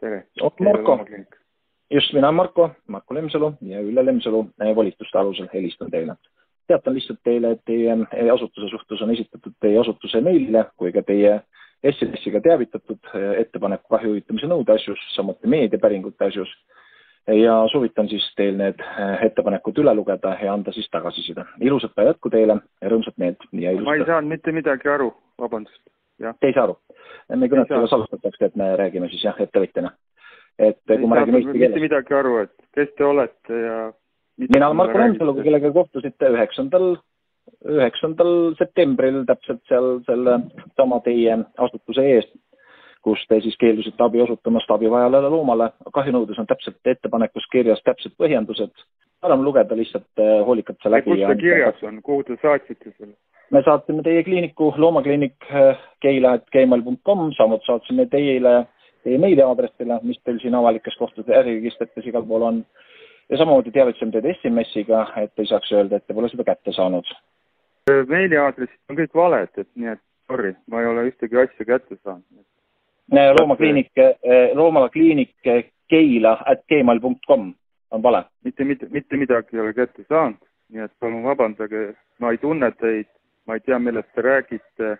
tere. Marko. Just mina Marko Lemsalu ja Ülle Lemsalu volituste alusel helistan teile. Teatan lihtsalt teile, et teie asutuse suhtes on esitatud teie asutuse meilile kui ka teie SMS-iga teavitatud ettepaneku kahjuhüvitamise nõude asjus, samuti meediapäringute asjus. Ja soovitan siis teil need ettepanekud üle lugeda ja anda siis tagasisida. Ilusat päeva jätku teile ja rõõmsat meelt. Ma ei saanud mitte midagi aru, vabandust. Te ei saa aru. Me kõnet juba salutatakse, et me räägime siis ettevõtjana. Kui ma räägin eesti keeles. Mitte midagi aru, et kes te olete ja... Mina olen Marko Lemsalu, kellega kohtusite 9. septembril täpselt seal selle sama teie asutuse eest, kus te siis keeldusite abi osutamast abivajale loomale. Kahjunõudes on täpselt ettepanekus kirjas täpselt põhjendused. Parem lugeda lihtsalt hoolikalt see läbi. Kus see kirjas on? Kuhu te saatsite selle? Me saatsime teie kliiniku loomakliinik keila@gmail.com, samuti saatsime teie meiliaadressile, mis teil siin avalikes kohtades äriregistrites igal pool on. Ja samamoodi teavitasime teid SMS-iga, et ei saaks öelda, et te pole seda kätte saanud. Meiliaadressid on kõik valed, et nii et sorry, ma ei ole ühtegi asja kätte saanud. Loomakliinik keila@gmail.com on vale. Mitte midagi ei ole kätte saanud, nii et palun vabandage, ma ei tunne teid, ma ei tea, millest te räägite.